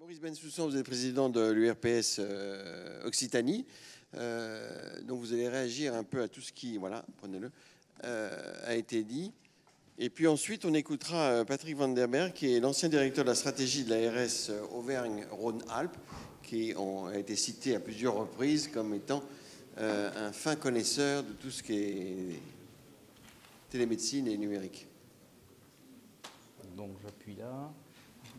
Maurice Bensoussan, vous êtes président de l'URPS Occitanie. Donc vous allez réagir un peu à tout ce qui, voilà, prenez-le, a été dit. Et puis ensuite, on écoutera Patrick Van der Berg, qui est l'ancien directeur de la stratégie de l'ARS Auvergne-Rhône-Alpes, qui a été cité à plusieurs reprises comme étant un fin connaisseur de tout ce qui est télémédecine et numérique. Donc j'appuie là.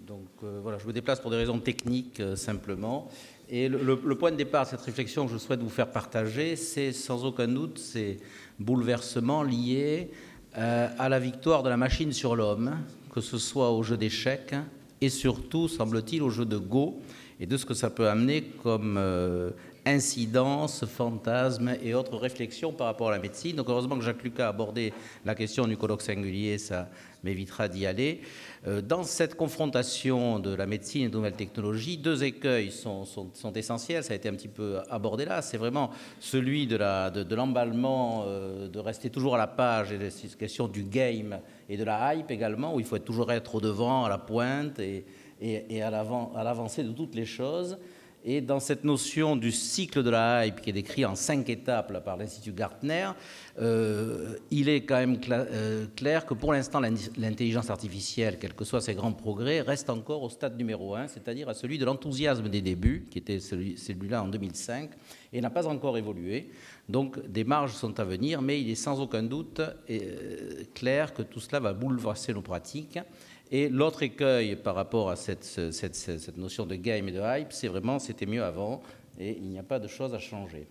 Donc voilà, je me déplace pour des raisons techniques simplement. Et le point de départ de cette réflexion que je souhaite vous faire partager, c'est sans aucun doute ces bouleversements liés à la victoire de la machine sur l'homme, que ce soit au jeu d'échecs et surtout, semble-t-il, au jeu de Go, et de ce que ça peut amener comme incidences, fantasmes et autres réflexions par rapport à la médecine. Donc heureusement que Jacques Lucas a abordé la question du colloque singulier, ça m'évitera d'y aller. Dans cette confrontation de la médecine et de nouvelles technologies, deux écueils sont essentiels, ça a été un petit peu abordé là, c'est vraiment celui de l'emballement, de rester toujours à la page, et cette question du game et de la hype également, où il faut toujours être au devant, à la pointe et à l'avancée de toutes les choses. Et dans cette notion du cycle de la hype qui est décrit en 5 étapes là, par l'Institut Gartner, il est quand même clair que pour l'instant, l'intelligence artificielle, quels que soient ses grands progrès, reste encore au stade numéro 1, c'est-à-dire à celui de l'enthousiasme des débuts, qui était celui-là en 2005, et n'a pas encore évolué. Donc des marges sont à venir, mais il est sans aucun doute clair que tout cela va bouleverser nos pratiques. Et l'autre écueil par rapport à cette notion de game et de hype, c'est vraiment c'était mieux avant et il n'y a pas de choses à changer.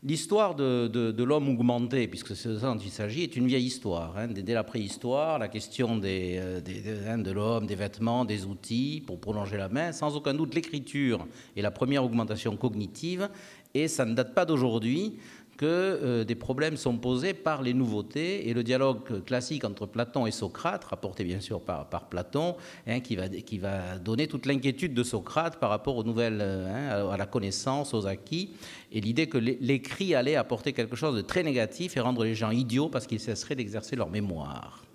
L'histoire de l'homme augmenté, puisque c'est de ça dont il s'agit, est une vieille histoire. Hein. Dès la préhistoire, la question de l'homme, des vêtements, des outils pour prolonger la main, sans aucun doute l'écriture est la première augmentation cognitive et ça ne date pas d'aujourd'hui que des problèmes sont posés par les nouveautés et le dialogue classique entre Platon et Socrate, rapporté bien sûr par Platon, hein, qui va donner toute l'inquiétude de Socrate par rapport aux nouvelles, à la connaissance, aux acquis, et l'idée que l'écrit allait apporter quelque chose de très négatif et rendre les gens idiots parce qu'ils cesseraient d'exercer leur mémoire.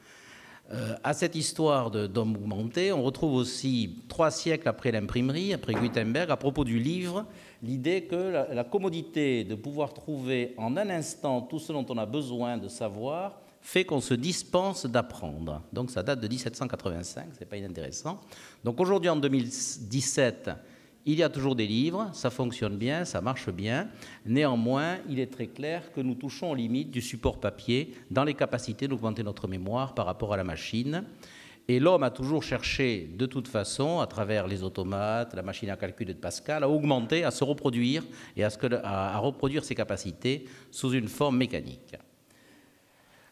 À cette histoire d'homme augmenté, on retrouve aussi 3 siècles après l'imprimerie, après Gutenberg, à propos du livre, l'idée que la commodité de pouvoir trouver en un instant tout ce dont on a besoin de savoir fait qu'on se dispense d'apprendre. Donc ça date de 1785, c'est pas inintéressant. Donc aujourd'hui, en 2017, il y a toujours des livres, ça fonctionne bien, ça marche bien. Néanmoins, il est très clair que nous touchons aux limites du support papier dans les capacités d'augmenter notre mémoire par rapport à la machine. Et l'homme a toujours cherché, de toute façon, à travers les automates, la machine à calcul de Pascal, à augmenter, à se reproduire et à reproduire ses capacités sous une forme mécanique.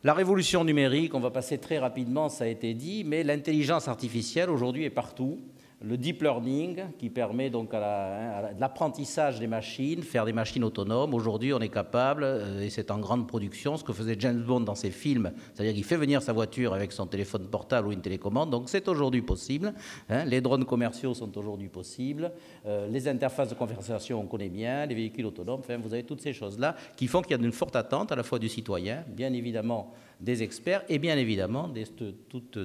La révolution numérique, on va passer très rapidement, ça a été dit, mais l'intelligence artificielle aujourd'hui est partout. Le deep learning qui permet donc à l'apprentissage des machines, faire des machines autonomes. Aujourd'hui, on est capable, et c'est en grande production, ce que faisait James Bond dans ses films, c'est-à-dire qu'il fait venir sa voiture avec son téléphone portable ou une télécommande. Donc c'est aujourd'hui possible. Hein. Les drones commerciaux sont aujourd'hui possibles. Les interfaces de conversation, on connaît bien. Les véhicules autonomes, enfin, vous avez toutes ces choses-là qui font qu'il y a une forte attente à la fois du citoyen, bien évidemment des experts et bien évidemment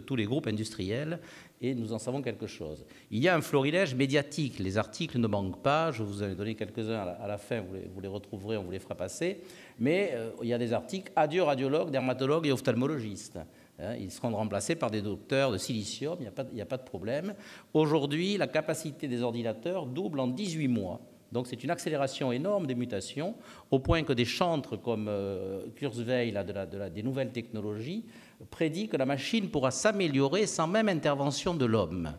tous les groupes industriels. Et nous en savons quelque chose. Il y a un florilège médiatique, les articles ne manquent pas, je vous en ai donné quelques-uns à la fin, vous les retrouverez, on vous les fera passer, mais il y a des articles, adieu radiologues, dermatologues et ophtalmologistes. Hein, ils seront remplacés par des docteurs de silicium, il n'y a pas de problème. Aujourd'hui, la capacité des ordinateurs double en 18 mois. Donc c'est une accélération énorme des mutations, au point que des chantres comme Kurzweil, des nouvelles technologies, prédit que la machine pourra s'améliorer sans même intervention de l'homme.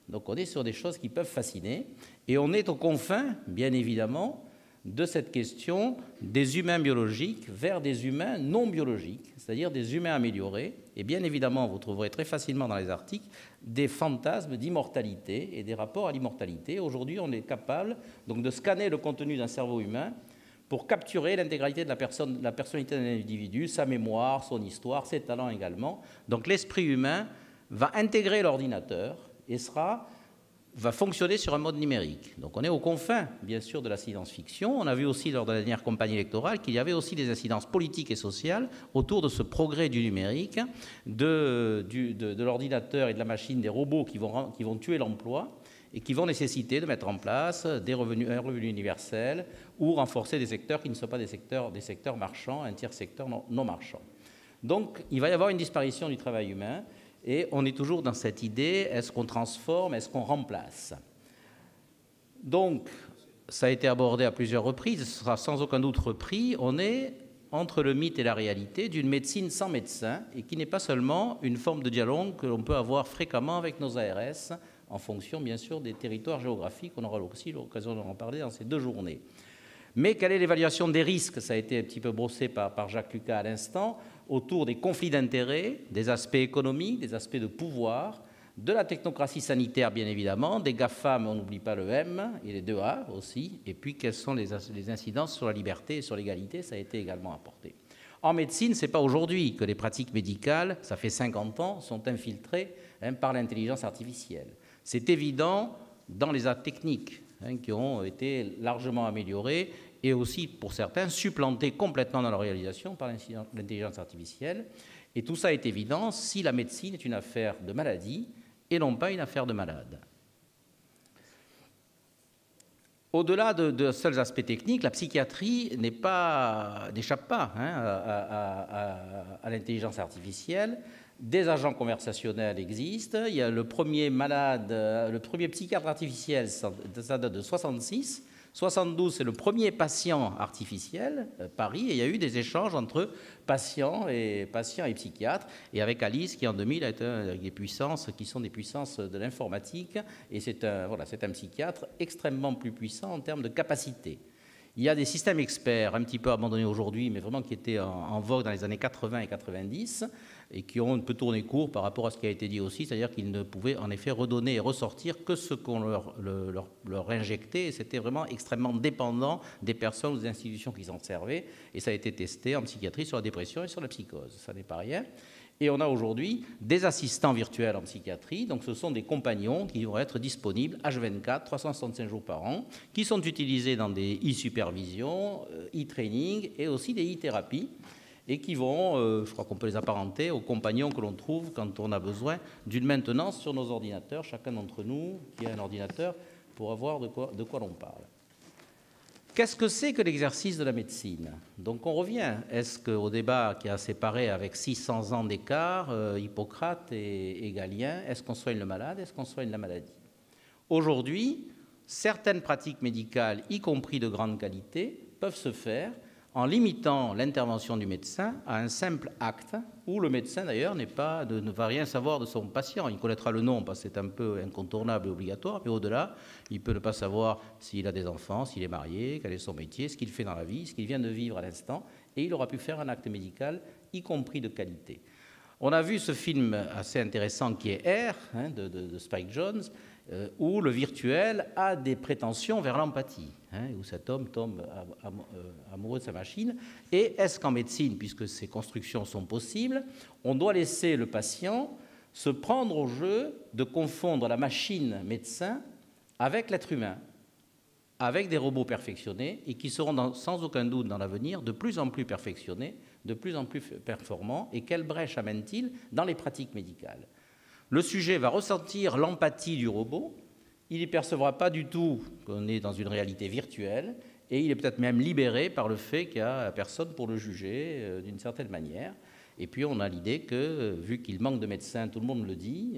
Donc on est sur des choses qui peuvent fasciner, et on est aux confins, bien évidemment, de cette question des humains biologiques vers des humains non biologiques, c'est-à-dire des humains améliorés. Et bien évidemment, vous trouverez très facilement dans les articles des fantasmes d'immortalité et des rapports à l'immortalité. Aujourd'hui, on est capable donc, de scanner le contenu d'un cerveau humain pour capturer l'intégralité de la personnalité d'un individu, sa mémoire, son histoire, ses talents également. Donc l'esprit humain va intégrer l'ordinateur et va fonctionner sur un mode numérique. Donc on est aux confins, bien sûr, de la science-fiction. On a vu aussi lors de la dernière campagne électorale qu'il y avait aussi des incidences politiques et sociales autour de ce progrès du numérique, de l'ordinateur et de la machine, des robots qui vont tuer l'emploi. et qui vont nécessiter de mettre en place un revenu universel ou renforcer des secteurs qui ne sont pas des secteurs marchands, un tiers secteur non marchand. Donc, il va y avoir une disparition du travail humain et on est toujours dans cette idée, est-ce qu'on transforme, est-ce qu'on remplace? Donc, ça a été abordé à plusieurs reprises, ce sera sans aucun doute repris, on est entre le mythe et la réalité d'une médecine sans médecin et qui n'est pas seulement une forme de dialogue que l'on peut avoir fréquemment avec nos ARS en fonction, bien sûr, des territoires géographiques. On aura aussi l'occasion d'en parler dans ces 2 journées. Mais quelle est l'évaluation des risques? Ça a été un petit peu brossé par Jacques Lucas à l'instant, autour des conflits d'intérêts, des aspects économiques, des aspects de pouvoir, de la technocratie sanitaire, bien évidemment, des GAFAM, on n'oublie pas le M, et les 2A aussi, et puis quelles sont les incidences sur la liberté et sur l'égalité, ça a été également apporté. En médecine, ce n'est pas aujourd'hui que les pratiques médicales, ça fait 50 ans, sont infiltrées par l'intelligence artificielle. C'est évident dans les actes techniques qui ont été largement améliorés et aussi, pour certains, supplantés complètement dans leur réalisation par l'intelligence artificielle. Et tout ça est évident si la médecine est une affaire de maladie et non pas une affaire de malade. Au-delà de seuls aspects techniques, la psychiatrie n'échappe pas à l'intelligence artificielle. Des agents conversationnels existent. Il y a le premier psychiatre artificiel, ça date de 1966. 1972, c'est le premier patient artificiel, Paris, et il y a eu des échanges entre patients et psychiatres, et avec Alice, qui en 2000 a été avec des puissances qui sont des puissances de l'informatique, et c'est un psychiatre extrêmement plus puissant en termes de capacité. Il y a des systèmes experts un petit peu abandonnés aujourd'hui, mais vraiment qui étaient en vogue dans les années 80 et 90, et qui ont un peu tourné court par rapport à ce qui a été dit aussi, c'est-à-dire qu'ils ne pouvaient en effet redonner et ressortir que ce qu'on leur injectait, et c'était vraiment extrêmement dépendant des personnes ou des institutions qui s'en servaient, et ça a été testé en psychiatrie sur la dépression et sur la psychose, ça n'est pas rien. Et on a aujourd'hui des assistants virtuels en psychiatrie, donc ce sont des compagnons qui vont être disponibles H24, 365 jours par an, qui sont utilisés dans des e-supervision, e-training et aussi des e-thérapies, et qui vont, je crois qu'on peut les apparenter aux compagnons que l'on trouve quand on a besoin d'une maintenance sur nos ordinateurs. Chacun d'entre nous qui a un ordinateur pourra voir de quoi l'on parle. Qu'est-ce que c'est que l'exercice de la médecine? Donc on revient. Est-ce qu'au débat qui a séparé avec 600 ans d'écart, Hippocrate et Galien, est-ce qu'on soigne le malade, est-ce qu'on soigne la maladie? Aujourd'hui, certaines pratiques médicales, y compris de grande qualité, peuvent se faire en limitant l'intervention du médecin à un simple acte où le médecin d'ailleurs ne va rien savoir de son patient. Il connaîtra le nom parce que c'est un peu incontournable et obligatoire, mais au-delà, il peut ne pas savoir s'il a des enfants, s'il est marié, quel est son métier, ce qu'il fait dans la vie, ce qu'il vient de vivre à l'instant, et il aura pu faire un acte médical, y compris de qualité. On a vu ce film assez intéressant qui est Air, de Spike Jonze, où le virtuel a des prétentions vers l'empathie, où cet homme tombe amoureux de sa machine. Et est-ce qu'en médecine, puisque ces constructions sont possibles, on doit laisser le patient se prendre au jeu de confondre la machine médecin avec l'être humain, avec des robots perfectionnés et qui seront sans aucun doute dans l'avenir de plus en plus perfectionnés, de plus en plus performants, et quelle brèche amène-t-il dans les pratiques médicales? Le sujet va ressentir l'empathie du robot, il n'y percevra pas du tout qu'on est dans une réalité virtuelle, et il est peut-être même libéré par le fait qu'il n'y a personne pour le juger d'une certaine manière. Et puis on a l'idée que, vu qu'il manque de médecins, tout le monde le dit,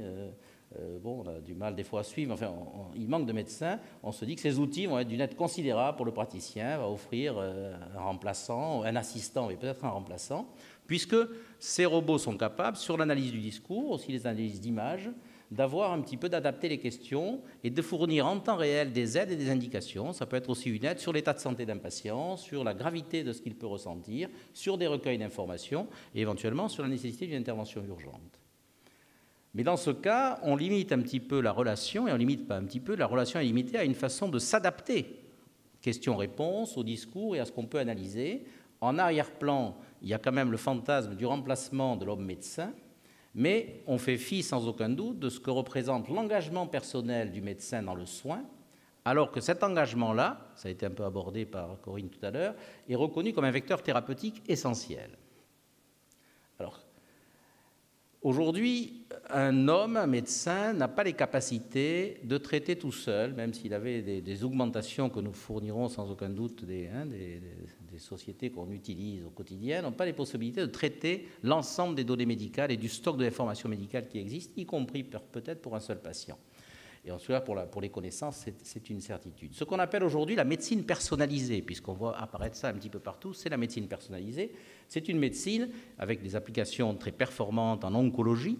on a du mal des fois à suivre, enfin il manque de médecins, on se dit que ces outils vont être d'une aide considérable pour le praticien, va offrir un remplaçant, un assistant et peut-être un remplaçant, puisque ces robots sont capables, sur l'analyse du discours, aussi les analyses d'images, d'avoir un petit peu d'adapter les questions et de fournir en temps réel des aides et des indications. Ça peut être aussi une aide sur l'état de santé d'un patient, sur la gravité de ce qu'il peut ressentir, sur des recueils d'informations et éventuellement sur la nécessité d'une intervention urgente. Mais dans ce cas, on limite un petit peu la relation, et on limite pas un petit peu, la relation est limitée à une façon de s'adapter, question-réponse, au discours et à ce qu'on peut analyser. En arrière-plan, il y a quand même le fantasme du remplacement de l'homme médecin, mais on fait fi sans aucun doute de ce que représente l'engagement personnel du médecin dans le soin, alors que cet engagement-là, ça a été un peu abordé par Corinne tout à l'heure, est reconnu comme un vecteur thérapeutique essentiel. Alors, Aujourd'hui, un homme, un médecin, n'a pas les capacités de traiter tout seul, même s'il avait des augmentations que nous fournirons sans aucun doute des sociétés qu'on utilise au quotidien, n'ont pas les possibilités de traiter l'ensemble des données médicales et du stock de l'information médicale qui existe, y compris peut-être pour un seul patient. Et en cela, pour les connaissances, c'est une certitude. Ce qu'on appelle aujourd'hui la médecine personnalisée, puisqu'on voit apparaître ça un petit peu partout, c'est la médecine personnalisée. C'est une médecine avec des applications très performantes en oncologie,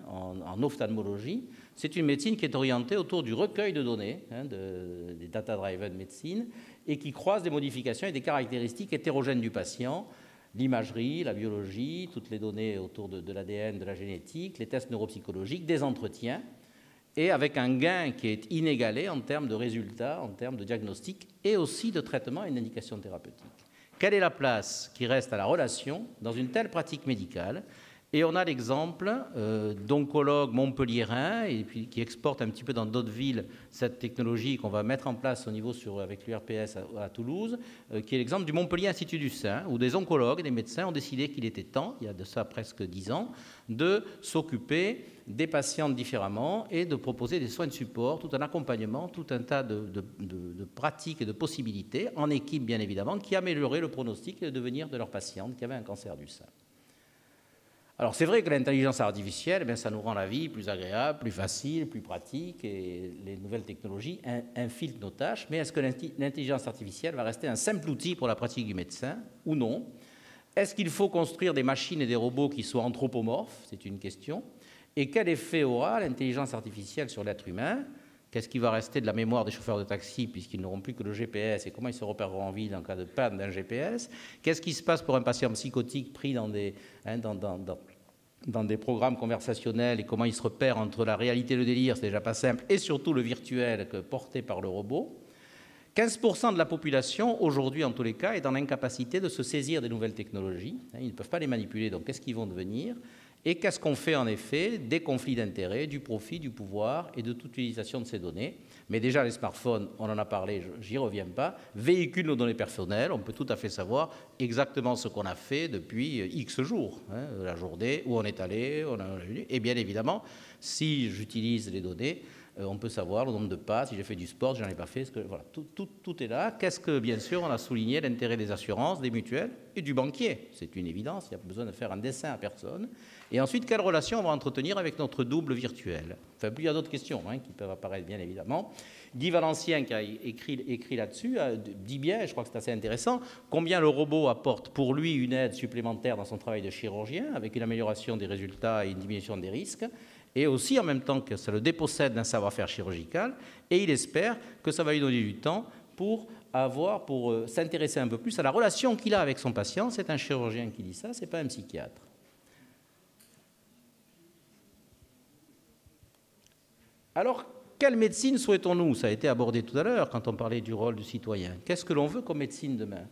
en ophtalmologie. C'est une médecine qui est orientée autour du recueil de données, des data-driven medicine, et qui croise des modifications et des caractéristiques hétérogènes du patient, l'imagerie, la biologie, toutes les données autour de l'ADN, de la génétique, les tests neuropsychologiques, des entretiens, et avec un gain qui est inégalé en termes de résultats, en termes de diagnostic et aussi de traitement et d'indication thérapeutique. Quelle est la place qui reste à la relation dans une telle pratique médicale? Et on a l'exemple d'oncologues montpelliérains et puis qui exportent un petit peu dans d'autres villes cette technologie qu'on va mettre en place au niveau avec l'URPS à Toulouse, qui est l'exemple du Montpellier Institut du Sein, où des oncologues et des médecins ont décidé qu'il était temps, il y a de ça presque 10 ans, de s'occuper des patients différemment et de proposer des soins de support, tout un accompagnement, tout un tas de pratiques et de possibilités, en équipe bien évidemment, qui amélioraient le pronostic et le devenir de leurs patientes qui avaient un cancer du sein. Alors c'est vrai que l'intelligence artificielle, ça nous rend la vie plus agréable, plus facile, plus pratique, et les nouvelles technologies infiltrent nos tâches, mais est-ce que l'intelligence artificielle va rester un simple outil pour la pratique du médecin ou non? Est-ce qu'il faut construire des machines et des robots qui soient anthropomorphes? C'est une question. Et quel effet aura l'intelligence artificielle sur l'être humain? Qu'est-ce qui va rester de la mémoire des chauffeurs de taxi puisqu'ils n'auront plus que le GPS et comment ils se repéreront en ville en cas de panne d'un GPS? Qu'est-ce qui se passe pour un patient psychotique pris dans des programmes conversationnels et comment il se repère entre la réalité et le délire? C'est déjà pas simple, et surtout le virtuel porté par le robot. 15% de la population, aujourd'hui en tous les cas, est dans l'incapacité de se saisir des nouvelles technologies. Ils ne peuvent pas les manipuler, donc qu'est-ce qu'ils vont devenir? Et qu'est-ce qu'on fait en effet des conflits d'intérêts, du profit, du pouvoir et de toute utilisation de ces données? Mais déjà, les smartphones, on en a parlé, j'y reviens pas, véhiculent nos données personnelles. On peut tout à fait savoir exactement ce qu'on a fait depuis X jours, la journée, où on est allé, et bien évidemment, si j'utilise les données, on peut savoir le nombre de pas, si j'ai fait du sport, si j'en ai pas fait, voilà, tout est là. Qu'est-ce que, bien sûr, on a souligné l'intérêt des assurances, des mutuelles et du banquier. C'est une évidence, il n'y a pas besoin de faire un dessin à personne. Et ensuite, quelle relation on va entretenir avec notre double virtuel? Enfin, il y a d'autres questions qui peuvent apparaître, bien évidemment. Guy Valencien, qui a écrit là-dessus, dit bien, et je crois que c'est assez intéressant, combien le robot apporte pour lui une aide supplémentaire dans son travail de chirurgien, avec une amélioration des résultats et une diminution des risques, et aussi en même temps que ça le dépossède d'un savoir-faire chirurgical, et il espère que ça va lui donner du temps pour s'intéresser un peu plus à la relation qu'il a avec son patient. C'est un chirurgien qui dit ça, c'est pas un psychiatre. Alors, quelle médecine souhaitons-nous? Ça a été abordé tout à l'heure quand on parlait du rôle du citoyen. Qu'est-ce que l'on veut comme médecine demain?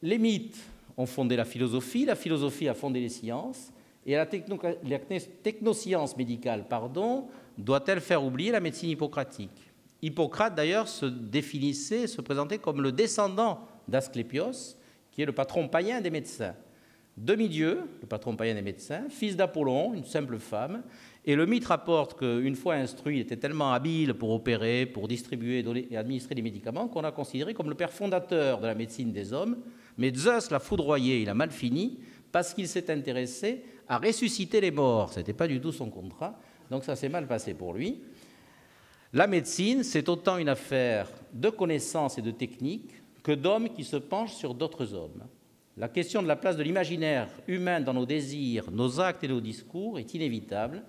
Les mythes ont fondé la philosophie a fondé les sciences, et la technoscience médicale, doit-elle faire oublier la médecine hippocratique? Hippocrate, d'ailleurs, se présentait comme le descendant d'Asclépios, qui est le patron païen des médecins. Demi-dieu, le patron païen des médecins, fils d'Apollon, une simple femme, et le mythe rapporte qu'une fois instruit, il était tellement habile pour opérer, pour distribuer et administrer des médicaments qu'on l'a considéré comme le père fondateur de la médecine des hommes, mais Zeus l'a foudroyé, il a mal fini, parce qu'il s'est intéressé à ressusciter les morts. Ce n'était pas du tout son contrat, donc ça s'est mal passé pour lui. La médecine, c'est autant une affaire de connaissances et de techniques que d'hommes qui se penchent sur d'autres hommes. La question de la place de l'imaginaire humain dans nos désirs, nos actes et nos discours est inévitable.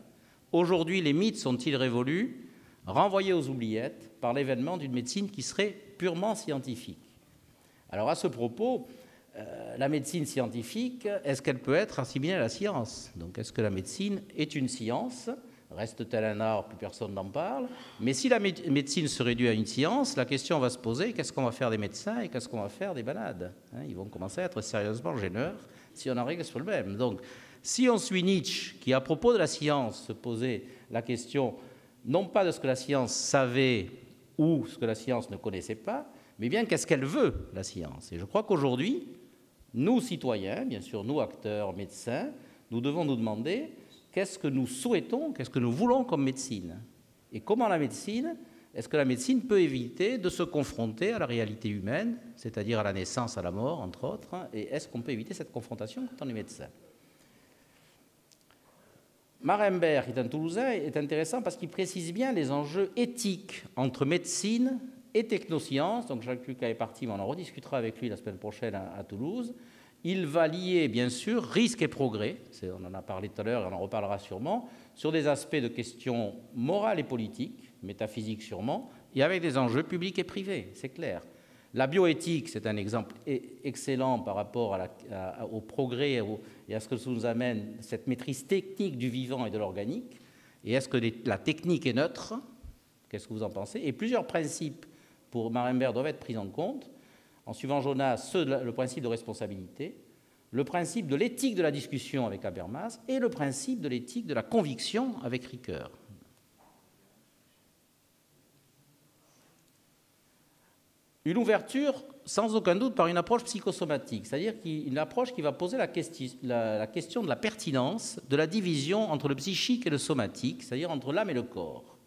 Aujourd'hui, les mythes sont-ils révolus, renvoyés aux oubliettes par l'événement d'une médecine qui serait purement scientifique? Alors à ce propos, la médecine scientifique, est-ce qu'elle peut être assimilée à la science? Donc est-ce que la médecine est une science? Reste-t-elle un art? Plus personne n'en parle. Mais si la médecine se réduit à une science, la question va se poser, qu'est-ce qu'on va faire des médecins et qu'est-ce qu'on va faire des malades? Ils vont commencer à être sérieusement gêneurs si on en règle ce problème. Donc, si on suit Nietzsche, qui à propos de la science se posait la question, non pas de ce que la science savait ou ce que la science ne connaissait pas, mais bien qu'est-ce qu'elle veut, la science? Et je crois qu'aujourd'hui, nous, citoyens, bien sûr, nous, acteurs, médecins, nous devons nous demander qu'est-ce que nous souhaitons, qu'est-ce que nous voulons comme médecine. Et comment la médecine, est-ce que la médecine peut éviter de se confronter à la réalité humaine, c'est-à-dire à la naissance, à la mort, entre autres, et est-ce qu'on peut éviter cette confrontation quand on est médecin? Marembert, qui est un Toulousain, est intéressant parce qu'il précise bien les enjeux éthiques entre médecine et technosciences. Donc Jacques Lucas est parti, mais on en rediscutera avec lui la semaine prochaine à Toulouse. Il va lier, bien sûr, risque et progrès, on en a parlé tout à l'heure et on en reparlera sûrement, sur des aspects de questions morales et politiques, métaphysiques sûrement, et avec des enjeux publics et privés, c'est clair. La bioéthique, c'est un exemple excellent par rapport au progrès et à ce que ça nous amène, cette maîtrise technique du vivant et de l'organique. Et est-ce que la technique est neutre? Qu'est-ce que vous en pensez? Et plusieurs principes pour Marembert doivent être pris en compte, en suivant Jonas, le principe de responsabilité, le principe de l'éthique de la discussion avec Habermas et le principe de l'éthique de la conviction avec Ricoeur. Une ouverture, sans aucun doute, par une approche psychosomatique, c'est-à-dire une approche qui va poser la question de la pertinence de la division entre le psychique et le somatique, c'est-à-dire entre l'âme et le corps.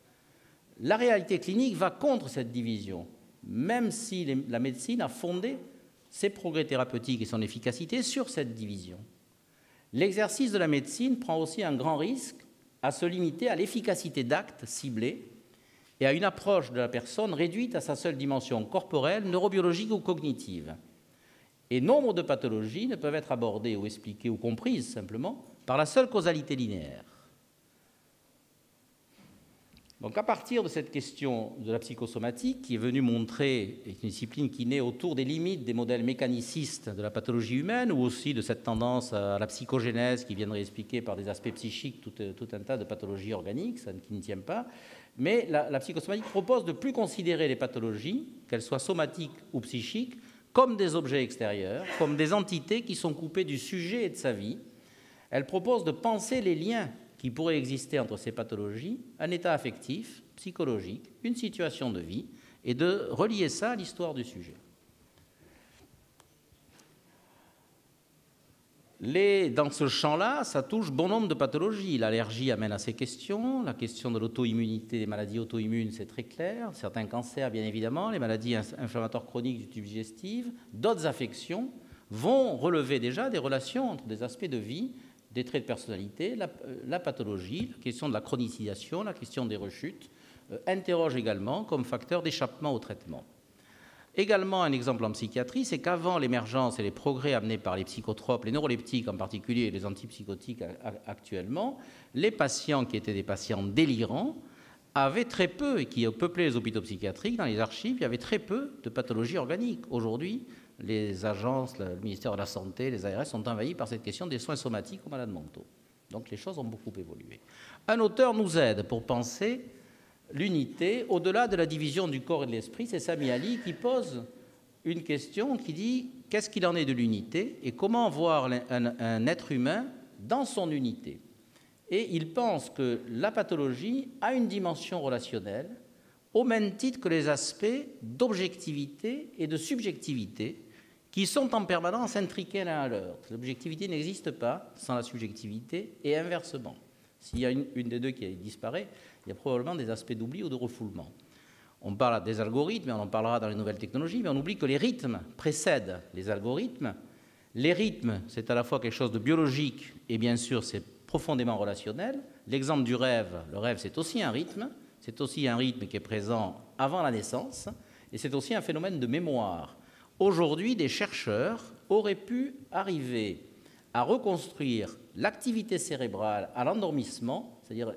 La réalité clinique va contre cette division, même si la médecine a fondé ses progrès thérapeutiques et son efficacité sur cette division. L'exercice de la médecine prend aussi un grand risque à se limiter à l'efficacité d'actes ciblés et à une approche de la personne réduite à sa seule dimension corporelle, neurobiologique ou cognitive. Et nombre de pathologies ne peuvent être abordées ou expliquées ou comprises simplement par la seule causalité linéaire. Donc à partir de cette question de la psychosomatique, qui est venue montrer, est une discipline qui naît autour des limites des modèles mécanicistes de la pathologie humaine, ou aussi de cette tendance à la psychogénèse qui viendrait expliquer par des aspects psychiques tout un tas de pathologies organiques, qui ne tient pas. Mais la psychosomatique propose de ne plus considérer les pathologies, qu'elles soient somatiques ou psychiques, comme des objets extérieurs, comme des entités qui sont coupées du sujet et de sa vie. Elle propose de penser les liens qui pourrait exister entre ces pathologies, un état affectif, psychologique, une situation de vie, et de relier ça à l'histoire du sujet. Dans ce champ-là, ça touche bon nombre de pathologies. L'allergie amène à ces questions, la question de l'auto-immunité, des maladies auto-immunes, c'est très clair, certains cancers, bien évidemment, les maladies inflammatoires chroniques du tube digestif, d'autres affections vont relever déjà des relations entre des aspects de vie, des traits de personnalité, la pathologie, la question de la chronicisation, la question des rechutes, interroge également comme facteur d'échappement au traitement. Également, un exemple en psychiatrie, c'est qu'avant l'émergence et les progrès amenés par les psychotropes, les neuroleptiques en particulier et les antipsychotiques actuellement, les patients qui étaient des patients délirants avaient très peu, et qui peuplaient les hôpitaux psychiatriques, dans les archives, il y avait très peu de pathologies organiques. Aujourd'hui, les agences, le ministère de la Santé, les ARS sont envahis par cette question des soins somatiques aux malades mentaux. Donc les choses ont beaucoup évolué. Un auteur nous aide pour penser l'unité au-delà de la division du corps et de l'esprit. C'est Sami Ali qui pose une question qui dit qu'est-ce qu'il en est de l'unité et comment voir un être humain dans son unité. Et il pense que la pathologie a une dimension relationnelle au même titre que les aspects d'objectivité et de subjectivité qui sont en permanence intriqués l'un à l'autre. L'objectivité n'existe pas sans la subjectivité et inversement. S'il y a une des deux qui disparaît, il y a probablement des aspects d'oubli ou de refoulement. On parle des algorithmes, et on en parlera dans les nouvelles technologies, mais on oublie que les rythmes précèdent les algorithmes. Les rythmes, c'est à la fois quelque chose de biologique et bien sûr, c'est profondément relationnel. L'exemple du rêve, le rêve, c'est aussi un rythme. C'est aussi un rythme qui est présent avant la naissance, et c'est aussi un phénomène de mémoire. Aujourd'hui, des chercheurs auraient pu arriver à reconstruire l'activité cérébrale à l'endormissement, c'est-à-dire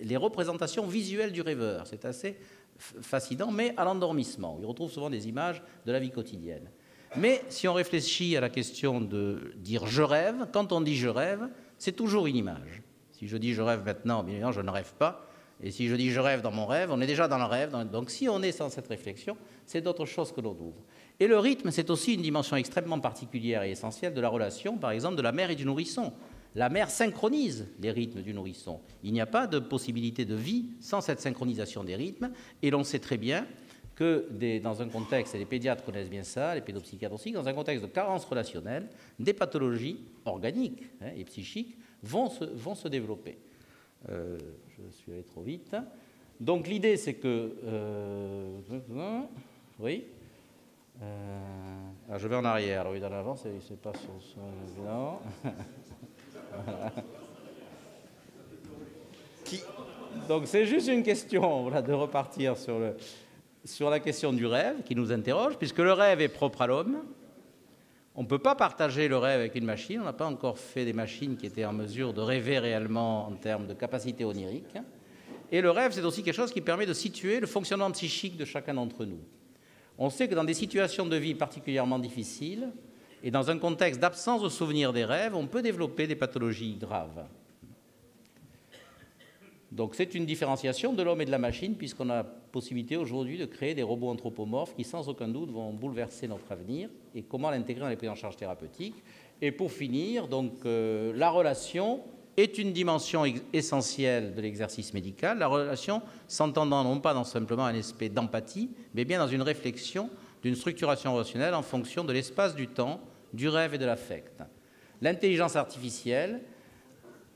les représentations visuelles du rêveur. C'est assez fascinant, mais à l'endormissement. On retrouve souvent des images de la vie quotidienne. Mais si on réfléchit à la question de dire « je rêve », quand on dit « je rêve », c'est toujours une image. Si je dis « je rêve maintenant », bien évidemment, je ne rêve pas. Et si je dis « je rêve dans mon rêve », on est déjà dans le rêve. Donc si on est sans cette réflexion, c'est d'autres choses que l'on ouvre. Et le rythme, c'est aussi une dimension extrêmement particulière et essentielle de la relation, par exemple, de la mère et du nourrisson. La mère synchronise les rythmes du nourrisson. Il n'y a pas de possibilité de vie sans cette synchronisation des rythmes. Et l'on sait très bien que dans un contexte, et les pédiatres connaissent bien ça, les pédopsychiatres aussi, dans un contexte de carence relationnelle, des pathologies organiques et psychiques vont se développer. Je suis allé trop vite. Donc l'idée, c'est que... oui. Alors je vais en arrière. Oui, dans l'avant, c'est pas sur... Non. Voilà. Donc c'est juste une question, voilà, de repartir sur la question du rêve qui nous interroge, puisque le rêve est propre à l'homme. On ne peut pas partager le rêve avec une machine. On n'a pas encore fait des machines qui étaient en mesure de rêver réellement en termes de capacité onirique. Et le rêve, c'est aussi quelque chose qui permet de situer le fonctionnement psychique de chacun d'entre nous. On sait que dans des situations de vie particulièrement difficiles et dans un contexte d'absence de souvenir des rêves, on peut développer des pathologies graves. Donc c'est une différenciation de l'homme et de la machine, puisqu'on a la possibilité aujourd'hui de créer des robots anthropomorphes qui, sans aucun doute, vont bouleverser notre avenir, et comment l'intégrer dans les prises en charge thérapeutiques. Et pour finir, donc, la relation est une dimension essentielle de l'exercice médical, la relation s'entendant non pas dans simplement un aspect d'empathie, mais bien dans une réflexion d'une structuration relationnelle en fonction de l'espace du temps, du rêve et de l'affect. L'intelligence artificielle,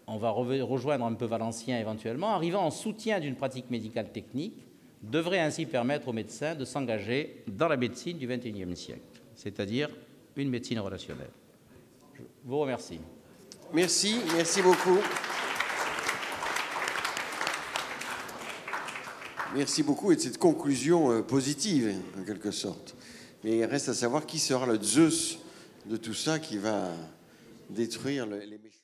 on va rejoindre un peu Valencien éventuellement, arrivant en soutien d'une pratique médicale technique, devrait ainsi permettre aux médecins de s'engager dans la médecine du XXIe siècle, c'est-à-dire une médecine relationnelle. Je vous remercie. Merci beaucoup. Merci beaucoup et de cette conclusion positive, en quelque sorte. Mais il reste à savoir qui sera le Zeus de tout ça qui va détruire les méchants.